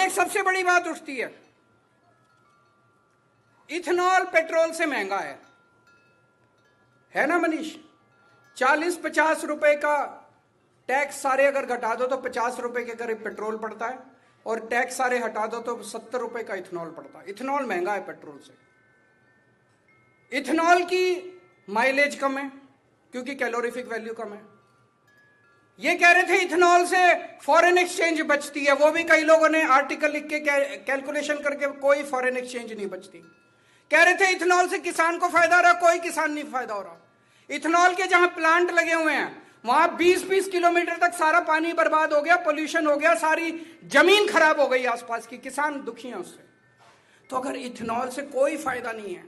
एक सबसे बड़ी बात उठती है, इथेनॉल पेट्रोल से महंगा है ना मनीष? 40-50 रुपए का टैक्स सारे अगर घटा दो तो 50 रुपए के करीब पेट्रोल पड़ता है, और टैक्स सारे हटा दो तो 70 रुपए का इथेनॉल पड़ता है। इथेनॉल महंगा है पेट्रोल से। इथेनॉल की माइलेज कम है क्योंकि कैलोरीफिक वैल्यू कम है। ये कह रहे थे इथेनॉल से फॉरेन एक्सचेंज बचती है, वो भी कई लोगों ने आर्टिकल लिख के कैलकुलेशन करके कोई फॉरेन एक्सचेंज नहीं बचती। कह रहे थे इथेनॉल से किसान को फायदा हो रहा, कोई किसान नहीं फायदा हो रहा। इथेनॉल के जहां प्लांट लगे हुए हैं वहां 20-20 किलोमीटर तक सारा पानी बर्बाद हो गया, पोल्यूशन हो गया, सारी जमीन खराब हो गई आसपास की, किसान दुखी हैं उससे। तो अगर इथेनॉल से कोई फायदा नहीं है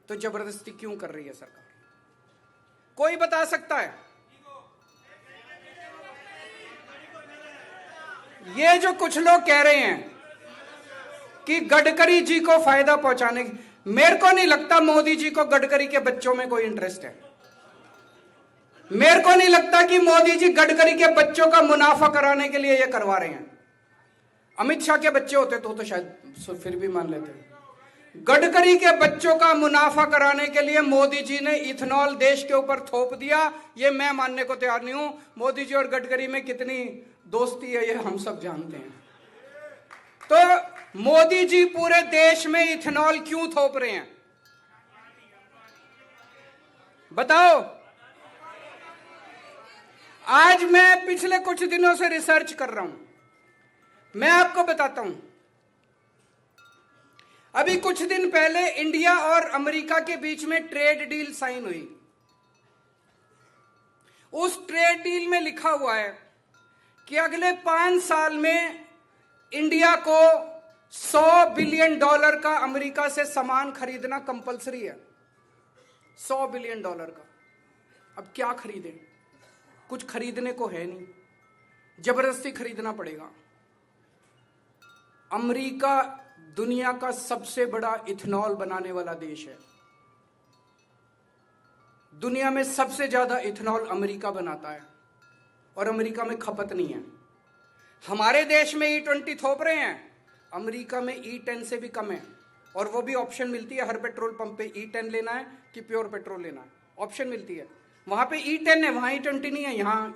तो जबरदस्ती क्यों कर रही है सरकार? कोई बता सकता है? ये जो कुछ लोग कह रहे हैं कि गडकरी जी को फायदा पहुंचाने की, मेरे को नहीं लगता मोदी जी को गडकरी के बच्चों में कोई इंटरेस्ट है। मेरे को नहीं लगता कि मोदी जी गडकरी के बच्चों का मुनाफा कराने के लिए ये करवा रहे हैं। अमित शाह के बच्चे होते तो शायद फिर भी मान लेते। गडकरी के बच्चों का मुनाफा कराने के लिए मोदी जी ने इथेनॉल देश के ऊपर थोप दिया, ये मैं मानने को तैयार नहीं हूं। मोदी जी और गडकरी में कितनी दोस्ती है ये हम सब जानते हैं। तो मोदी जी पूरे देश में इथेनॉल क्यों थोप रहे हैं बताओ? आज मैं पिछले कुछ दिनों से रिसर्च कर रहा हूं, मैं आपको बताता हूं। अभी कुछ दिन पहले इंडिया और अमेरिका के बीच में ट्रेड डील साइन हुई। उस ट्रेड डील में लिखा हुआ है कि अगले 5 साल में इंडिया को $100 बिलियन का अमेरिका से सामान खरीदना कंपलसरी है। $100 बिलियन का। अब क्या खरीदें? कुछ खरीदने को है नहीं, जबरदस्ती खरीदना पड़ेगा। अमेरिका दुनिया का सबसे बड़ा इथेनॉल बनाने वाला देश है। दुनिया में सबसे ज्यादा इथेनॉल अमेरिका बनाता है और अमेरिका में खपत नहीं है। हमारे देश में E20 थोप रहे हैं, अमेरिका में E10 से भी कम है, और वो भी ऑप्शन मिलती है हर पेट्रोल पंप पे, E10 लेना है कि प्योर पेट्रोल लेना है, ऑप्शन मिलती है। वहां पे E10 है, वहां E20 नहीं है, यहां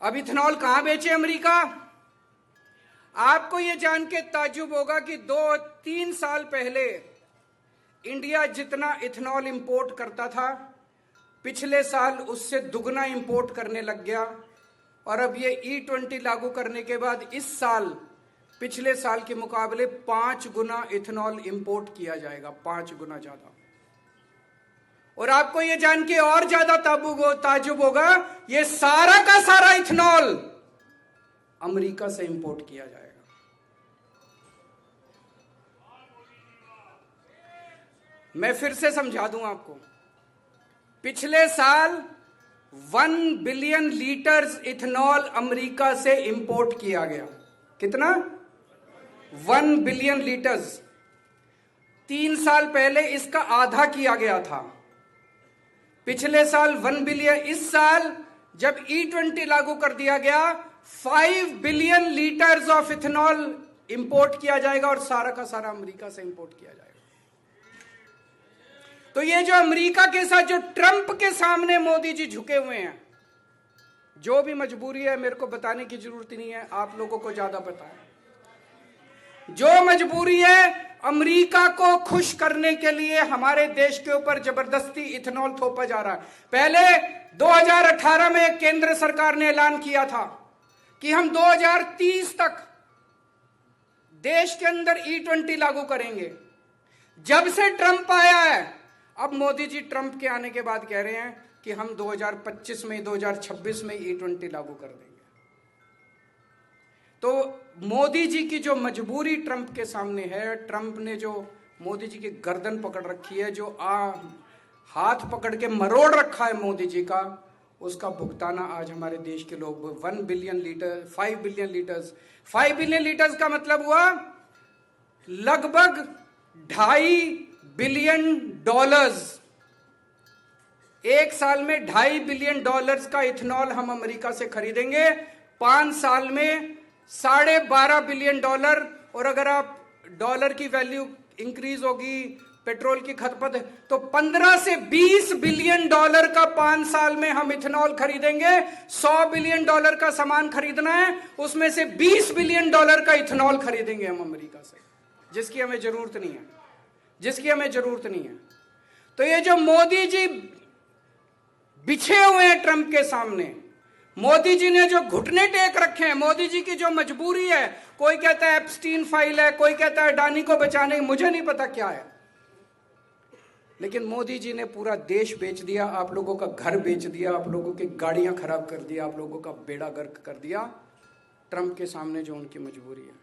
अब इथेनॉल कहां बेचे अमेरिका? आपको यह जान के ताज्जुब होगा कि 2-3 साल पहले इंडिया जितना इथेनॉल इंपोर्ट करता था, पिछले साल उससे दुगना इंपोर्ट करने लग गया। और अब ये E20 लागू करने के बाद इस साल पिछले साल के मुकाबले 5 गुना इथेनॉल इंपोर्ट किया जाएगा, 5 गुना ज्यादा। और आपको यह जान के और ज्यादा ताज्जुब होगा, ये सारा का सारा इथेनॉल अमेरिका से इंपोर्ट किया जाएगा। मैं फिर से समझा दूं आपको, पिछले साल 1 बिलियन लीटर्स इथेनॉल अमेरिका से इंपोर्ट किया गया। कितना? 1 बिलियन लीटर्स। 3 साल पहले इसका आधा किया गया था। पिछले साल 1 बिलियन, इस साल जब E20 लागू कर दिया गया 5 billion litres of ethanol import किया जाएगा, और सारा का सारा अमेरिका से इंपोर्ट किया जाएगा। तो ये जो अमेरिका के साथ जो ट्रंप के सामने मोदी जी झुके हुए हैं, जो भी मजबूरी है मेरे को बताने की जरूरत नहीं है, आप लोगों को ज्यादा पता है। जो मजबूरी है, अमेरिका को खुश करने के लिए हमारे देश के ऊपर जबरदस्ती इथेनॉल थोपा जा रहा है। पहले 2018 में केंद्र सरकार ने ऐलान किया था कि हम 2030 तक देश के अंदर E20 लागू करेंगे। जब से ट्रंप आया है, अब मोदी जी ट्रंप के आने के बाद कह रहे हैं कि हम 2025 में 2026 में E20 लागू कर देंगे। तो मोदी जी की जो मजबूरी ट्रंप के सामने है, ट्रंप ने जो मोदी जी की गर्दन पकड़ रखी है, जो हाथ पकड़ के मरोड़ रखा है मोदी जी का, उसका भुगताना आज हमारे देश के लोग 1 billion litre 5 billion litres 5 billion litres का मतलब हुआ लगभग $2.5 बिलियन। एक साल में $2.5 बिलियन का इथेनॉल हम अमेरिका से खरीदेंगे। 5 साल में $12.5 बिलियन, और अगर आप डॉलर की वैल्यू इंक्रीज होगी, पेट्रोल की खपत, तो 15 से 20 बिलियन डॉलर का 5 साल में हम इथेनॉल खरीदेंगे। $100 बिलियन का सामान खरीदना है, उसमें से $20 बिलियन का इथेनॉल खरीदेंगे हम अमेरिका से, जिसकी हमें जरूरत नहीं है, जिसकी हमें जरूरत नहीं है। तो ये जो मोदी जी बिछे हुए हैं ट्रंप के सामने, मोदी जी ने जो घुटने टेक रखे हैं, मोदी जी की जो मजबूरी है, कोई कहता है एप्स्टीन फाइल है, कोई कहता है अडानी को बचाने, मुझे नहीं पता क्या है, लेकिन मोदी जी ने पूरा देश बेच दिया, आप लोगों का घर बेच दिया, आप लोगों की गाड़ियां खराब कर दिया, आप लोगों का बेड़ा गर्क कर दिया, ट्रंप के सामने जो उनकी मजबूरी है।